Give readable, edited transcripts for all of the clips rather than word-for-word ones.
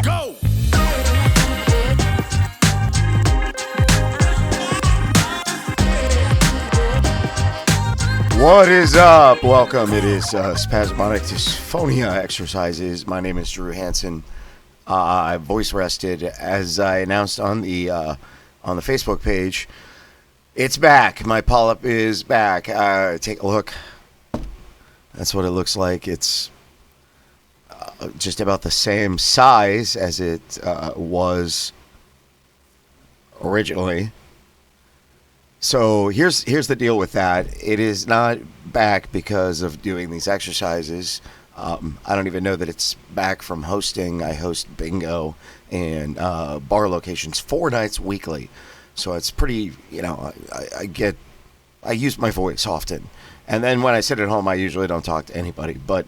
Go! What is up? Welcome. It is Spasmodic Dysphonia exercises. My name is Drew Hansen. I voice rested as I announced on the Facebook page. It's back. My polyp is back. Take a look. That's what it looks like. It's just about the same size as it was originally. So here's the deal with that. It is not back because of doing these exercises. I don't even know that it's back from hosting. I host bingo and bar locations 4 nights weekly. So it's pretty, I use my voice often. And then when I sit at home, I usually don't talk to anybody. But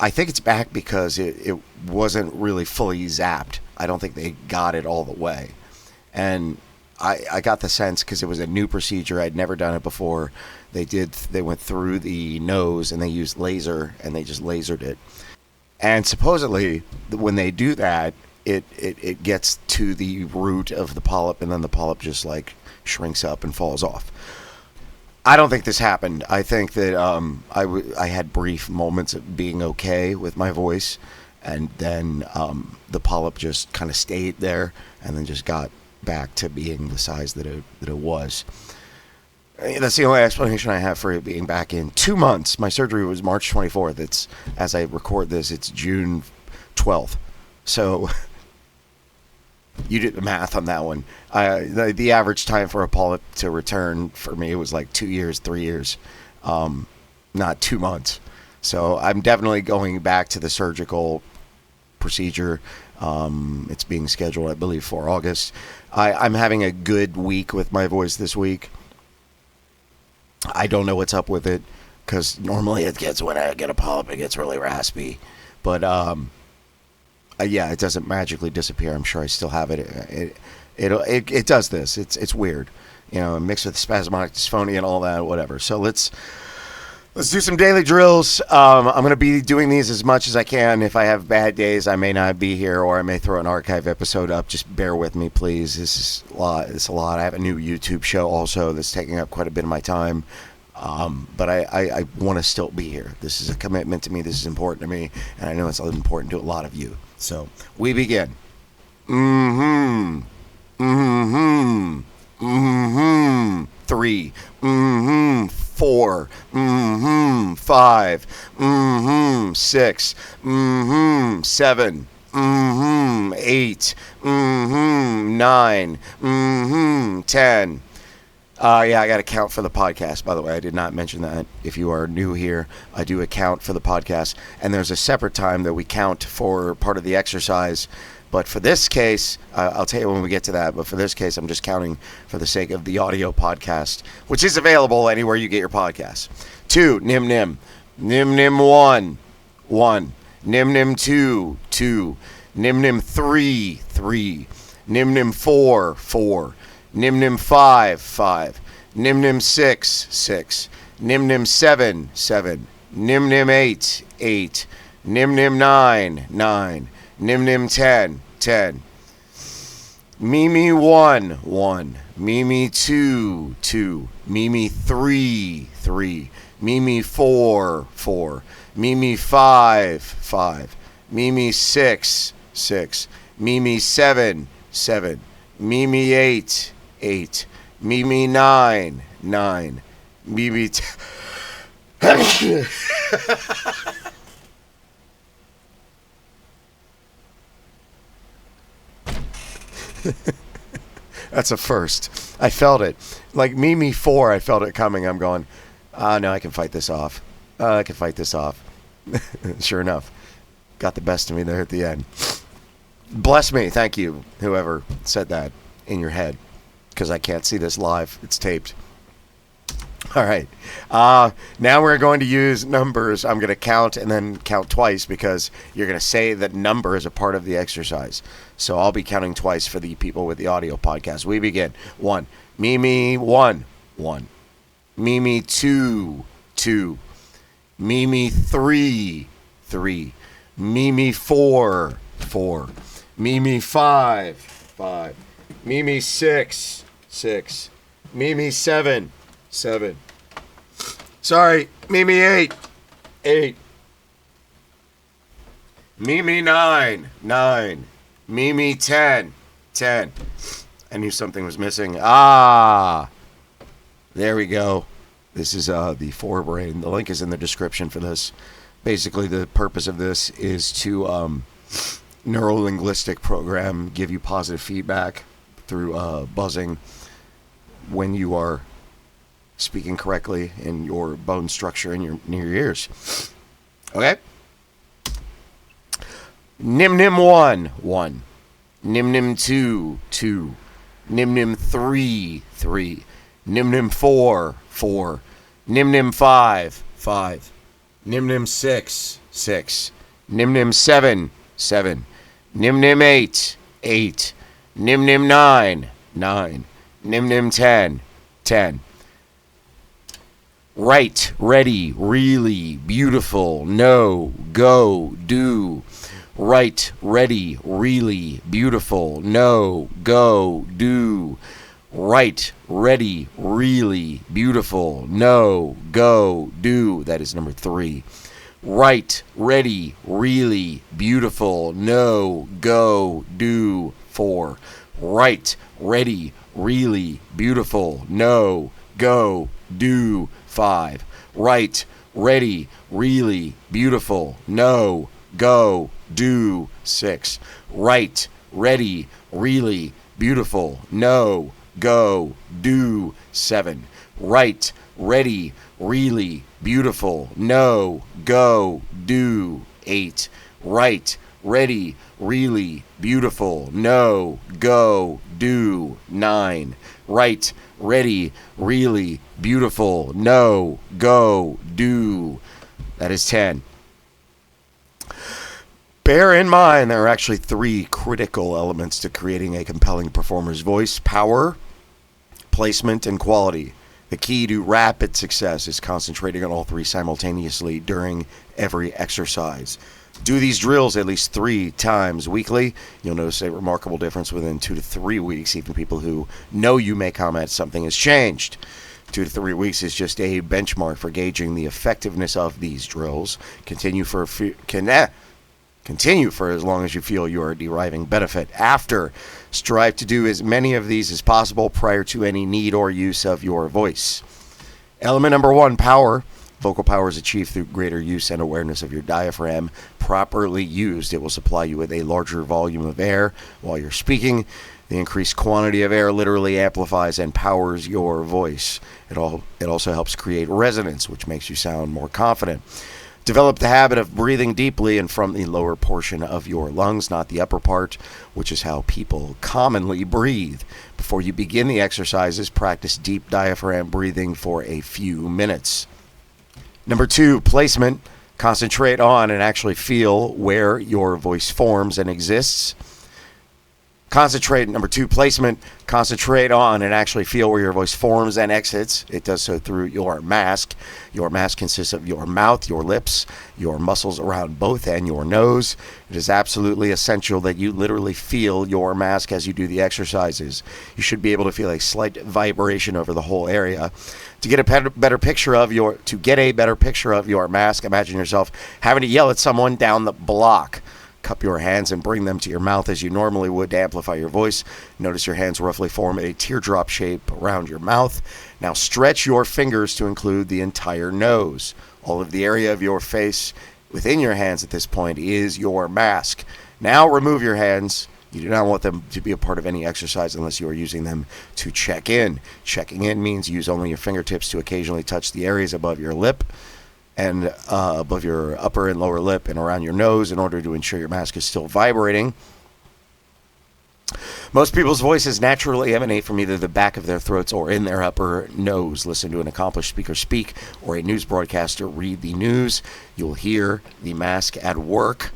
I think it's back because it wasn't really fully zapped. I don't think they got it all the way. And I got the sense because it was a new procedure. I'd never done it before. They went through the nose and they used laser and they just lasered it. And supposedly when they do that, it gets to the root of the polyp and then the polyp just like shrinks up and falls off. I don't think this happened. I think that I had brief moments of being okay with my voice, and then the polyp just kind of stayed there and then just got back to being the size that it was. That's the only explanation I have for it being back in 2 months. My surgery was March 24th. It's, as I record this, it's June 12th. So you did the math on that one. The average time for a polyp to return for me was like 2 years, 3 years, not 2 months. So I'm definitely going back to the surgical procedure. It's being scheduled, I believe, for August. I'm having a good week with my voice this week. I don't know what's up with it because normally when I get a polyp, it gets really raspy. But yeah, it doesn't magically disappear. I'm sure I still have it. It does this. It's weird, mixed with spasmodic dysphonia and all that, whatever. So let's do some daily drills. I'm going to be doing these as much as I can. If I have bad days, I may not be here, or I may throw an archive episode up. Just bear with me, please. This is a lot. It's a lot. I have a new YouTube show also that's taking up quite a bit of my time. But I want to still be here. This is a commitment to me. This is important to me, and I know it's important to a lot of you. So we begin. Mm-hmm. Mm-hmm. Mm-hmm. 3. Mm-hmm. 4. Mm-hmm. 5. Mm-hmm. 6. Mm-hmm. 7. Mm-hmm. 8. Mm-hmm. 9. Mm-hmm. 10. Yeah, I got to count for the podcast, by the way. I did not mention that. If you are new here, I do a count for the podcast. And there's a separate time that we count for part of the exercise. But for this case, I'll tell you when we get to that. But for this case, I'm just counting for the sake of the audio podcast, which is available anywhere you get your podcasts. 2, nim nim. Nim nim 1, 1. Nim nim 2, 2. Nim nim 3, 3. Nim nim 4, 4. Nim nim 5, 5. Nim nim 6, 6. Nim nim 7, 7. Nim nim 8, 8. Nim nim 9, 9. Nim nim 10, 10. Mimi 1, 1. Mimi 2, 2. Mimi 3, 3. Mimi 4, 4. Mimi 5, 5. Mimi 6, 6. Mimi 7, 7. Mimi 8, 8. Mimi 9, 9. Mimi That's a first. I felt it. Like Mimi 4, I felt it coming. I'm going, no, I can fight this off. I can fight this off. Sure enough, got the best of me there at the end. Bless me. Thank you, whoever said that in your head, because I can't see this live. It's taped. All right. Now we're going to use numbers. I'm going to count and then count twice because you're going to say that number is a part of the exercise. So I'll be counting twice for the people with the audio podcast. We begin. 1. Mimi 1, 1. Mimi 2, 2. Mimi 3, 3. Mimi 4, 4. Mimi 5, 5. Mimi 6, 6. Mimi 7, 7. Sorry, Mimi 8, 8. Mimi 9, 9. Mimi 10, 10. I knew something was missing. Ah, there we go. This is the Forbrain. The link is in the description for this. Basically, the purpose of this is to neuro-linguistic program, give you positive feedback through buzzing when you are speaking correctly in your bone structure in near your ears. Okay? Nim nim 1, 1. Nim nim 2, 2. Nim nim 3, 3. Nim nim 4, 4. Nim nim 5, 5. Nim nim 6, 6. Nim nim 7, 7. Nim nim 8, 8. Nim nim 9, 9. Nim nim 10, 10. Right, ready, really, beautiful, no, go, do. Right, ready, really, beautiful, no, go, do. Right, ready, really, beautiful, no, go, do. That is number 3. Right, ready, really, beautiful, no, go, do. 4. Right, ready, really, beautiful, no, go, do. 5. Right, ready, really, beautiful, no, go, do. 6. Right, ready, really, beautiful, no, go, do. 7. Right, ready, really, beautiful, no, go, do. 8. Right, ready, really, beautiful, no, go, do. 9. Right, ready, really, beautiful, no, go, do. That is 10. Bear in mind there are actually 3 critical elements to creating a compelling performer's voice: power, placement, and quality. The key to rapid success is concentrating on all 3 simultaneously during every exercise. Do these drills at least 3 times weekly. You'll notice a remarkable difference within 2 to 3 weeks. Even people who know you may comment something has changed. 2 to 3 weeks is just a benchmark for gauging the effectiveness of these drills. Continue for as long as you feel you are deriving benefit. After, strive to do as many of these as possible prior to any need or use of your voice. Element number 1, power. Vocal power is achieved through greater use and awareness of your diaphragm. Properly used, it will supply you with a larger volume of air while you're speaking. The increased quantity of air literally amplifies and powers your voice. It also helps create resonance, which makes you sound more confident. Develop the habit of breathing deeply and from the lower portion of your lungs, not the upper part, which is how people commonly breathe. Before you begin the exercises, practice deep diaphragm breathing for a few minutes. Number 2, placement. Concentrate on and actually feel where your voice forms and exists. Number 2, placement. Concentrate on and actually feel where your voice forms and exits. It does so through your mask. Your mask consists of your mouth, your lips, your muscles around both, and your nose. It is absolutely essential that you literally feel your mask as you do the exercises. You should be able to feel a slight vibration over the whole area. To get a better picture of your mask, imagine yourself having to yell at someone down the block. Cup your hands and bring them to your mouth as you normally would to amplify your voice. Notice your hands roughly form a teardrop shape around your mouth. Now stretch your fingers to include the entire nose. All of the area of your face within your hands at this point is your mask. Now remove your hands. You do not want them to be a part of any exercise unless you are using them to check in. Checking in means use only your fingertips to occasionally touch the areas above your lip and above your upper and lower lip and around your nose in order to ensure your mask is still vibrating. Most people's voices naturally emanate from either the back of their throats or in their upper nose. Listen to an accomplished speaker speak or a news broadcaster read the news. You'll hear the mask at work.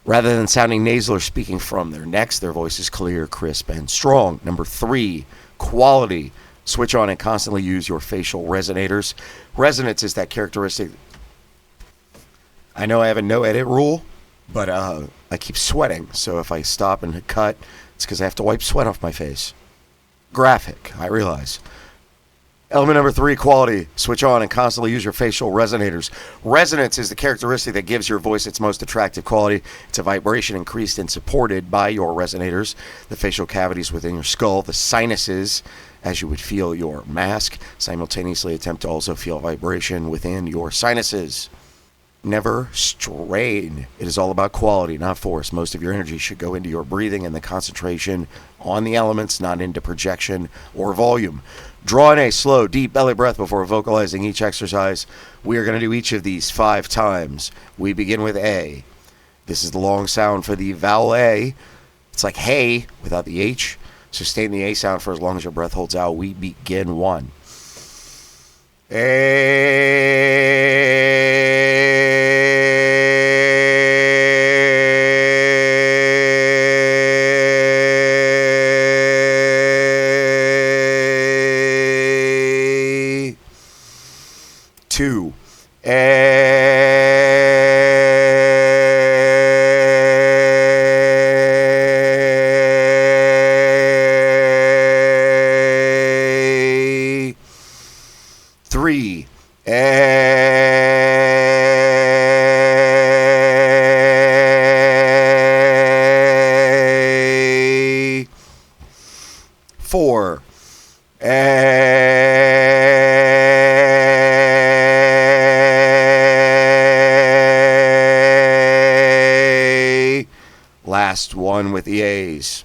Rather than sounding nasal or speaking from their necks, their voice is clear, crisp, and strong. Number 3, quality. Switch on and constantly use your facial resonators. Resonance is that characteristic. I know I have a no edit rule, But I keep sweating, so if I stop and cut, it's because I have to wipe sweat off my face. Graphic, I realize. Element number 3, quality. Switch on and constantly use your facial resonators. Resonance is the characteristic that gives your voice its most attractive quality. It's a vibration increased and supported by your resonators, the facial cavities within your skull, the sinuses, as you would feel your mask. Simultaneously attempt to also feel vibration within your sinuses. Never strain. It is all about quality, not force. Most of your energy should go into your breathing and the concentration on the elements, not into projection or volume. Draw in a slow, deep belly breath before vocalizing each exercise. We are going to do each of these 5 times. We begin with A. This is the long sound for the vowel A. It's like hey without the H. Sustain the A sound for as long as your breath holds out. We begin 1. A. 2. 3. 4. Last one with the A's.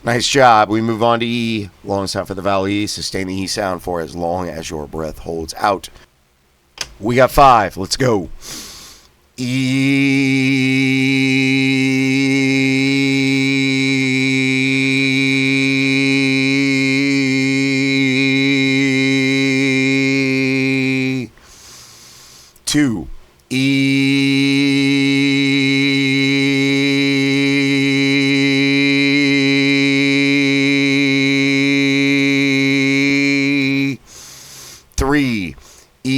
Nice job. We move on to E. Long sound for the vowel E. Sustain the E sound for as long as your breath holds out. We got 5. Let's go. E. 2. E. 3. E.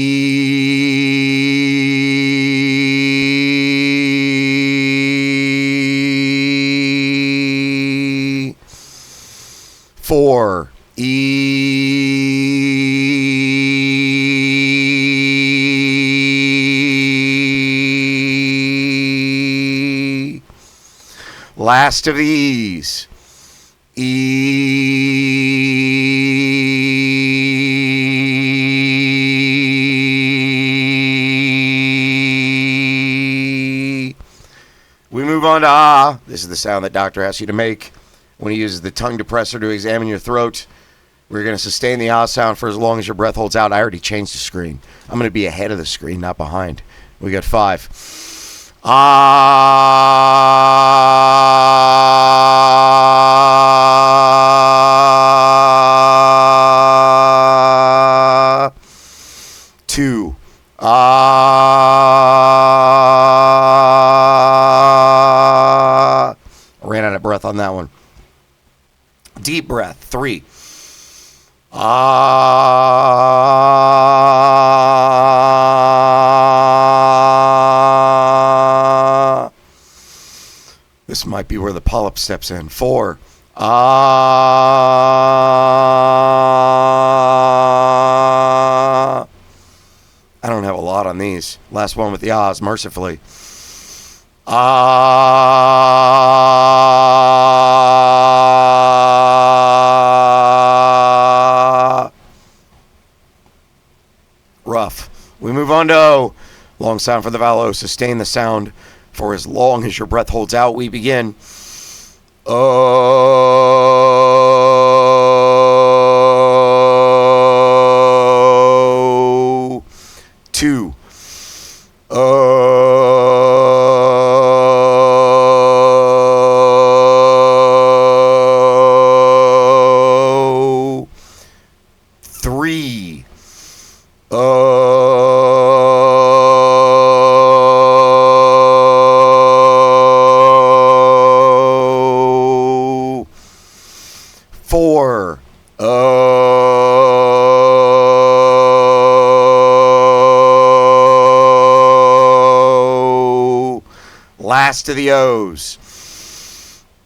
4. E. Last of these. E. We move on to ah. This is the sound that doctor asks you to make when he uses the tongue depressor to examine your throat. We're going to sustain the ah sound for as long as your breath holds out. I already changed the screen. I'm going to be ahead of the screen, not behind. We got 5. Ah. 2. Ah. Ran out of breath on that one. Deep breath. 3. Ah. This might be where the polyp steps in. 4. Ah. I don't have a lot on these. Last one with the ahs, mercifully. Ah. Rough. We move on to O. Long sound for the vowel O. Sustain the sound for as long as your breath holds out. We begin. O. 2. O. 3. O. 4. O. Last of the O's.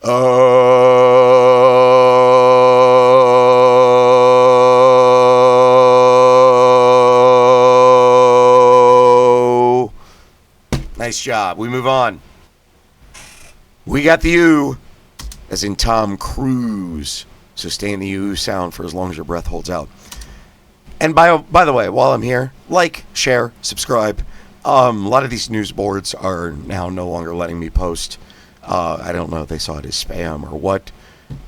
O. Nice job. We move on. We got the U, as in Tom Cruise. Sustain the U sound for as long as your breath holds out. And by the way, while I'm here, like, share, subscribe. A lot of these news boards are now no longer letting me post. I don't know if they saw it as spam or what,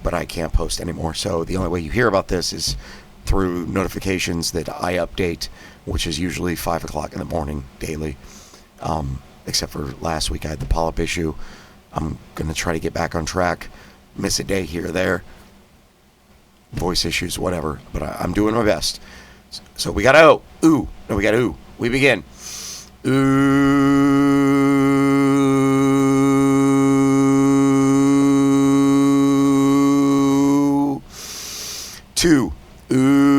but I can't post anymore. So the only way you hear about this is through notifications that I update, which is usually 5 o'clock in the morning daily. Except for last week I had the polyp issue. I'm going to try to get back on track. Miss a day here or there. Voice issues, whatever. But I'm doing my best. So we got O. Ooh. No, we got ooh. We begin. Ooh. 2. Ooh.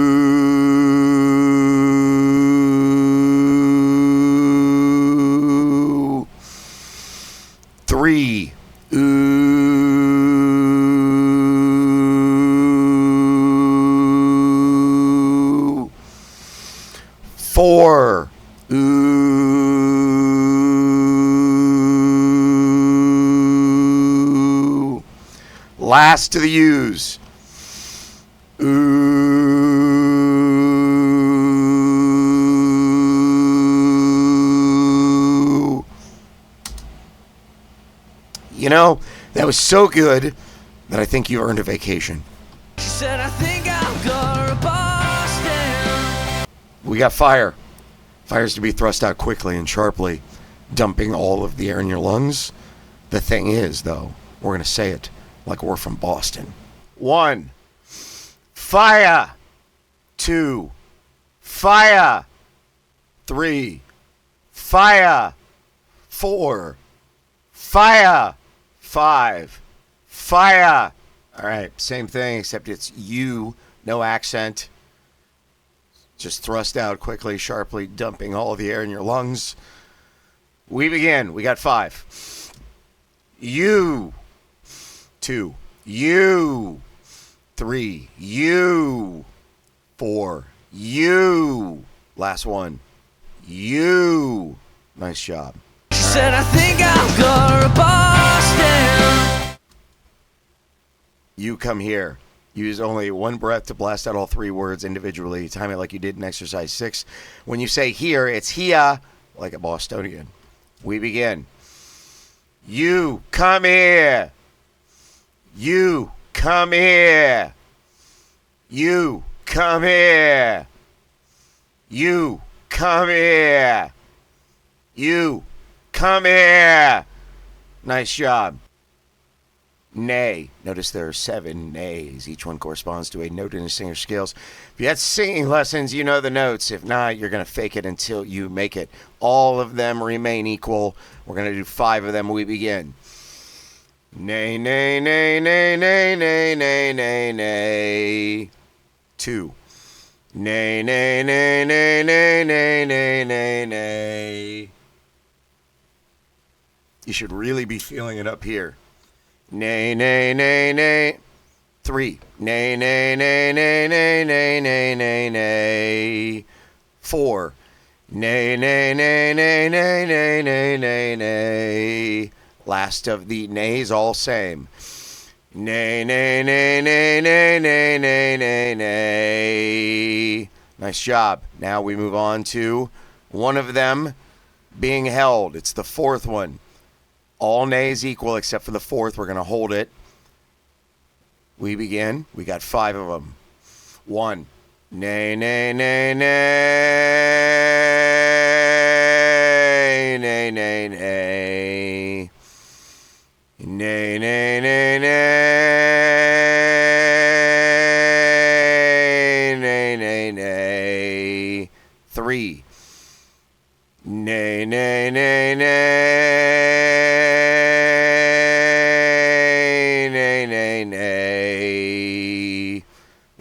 3. Ooh. 4. Ooh. Last to the U's. Ooh. You know, that was so good that I think you earned a vacation. She said, I think I'll go to Boston. We got fire. Fire is to be thrust out quickly and sharply, dumping all of the air in your lungs. The thing is, though, we're going to say it like we're from Boston. 1. Fire. 2. Fire. 3. Fire. 4. Fire. 5. Fire. All right, same thing, except it's you, no accent. Just thrust out quickly, sharply, dumping all the air in your lungs. We begin. We got 5. U. 2. U. 3. U. 4. U. Last one. U. Nice job. She said, I think I'll go to Boston. You come here. Use only one breath to blast out all 3 words individually. Time it like you did in exercise 6. When you say here, it's here, like a Bostonian. We begin. You come here. You come here. You come here. You come here. You come here. Nice job. Neigh. Notice there are 7 neighs. Each one corresponds to a note in a singer's scales. If you had singing lessons, you know the notes. If not, you're going to fake it until you make it. All of them remain equal. We're going to do 5 of them. We begin. Neigh, neigh, neigh, neigh, neigh, neigh, neigh, neigh, neigh. 2. Neigh, neigh, neigh, neigh, neigh, neigh, neigh, neigh, neigh. You should really be feeling it up here. Neigh, neigh, neigh, neigh. 3. Neigh, neigh, neigh, neigh, neigh, neigh, neigh, neigh, neigh. 4. Neigh, neigh, neigh, neigh, neigh, neigh, neigh, neigh, neigh. Last of the neighs, all same. Neigh, neigh, neigh, neigh, neigh, neigh, neigh, neigh, neigh. Nice job. Now we move on to one of them being held. It's the 4th one. All neighs equal except for the 4th. We're going to hold it. We begin. We got 5 of them. 1. Neigh, neigh, neigh, neigh. Neigh, neigh, neigh. Neigh, neigh, neigh, neigh. Neigh, neigh, neigh. 3. Neigh, neigh, neigh, neigh. Neigh, neigh, neigh.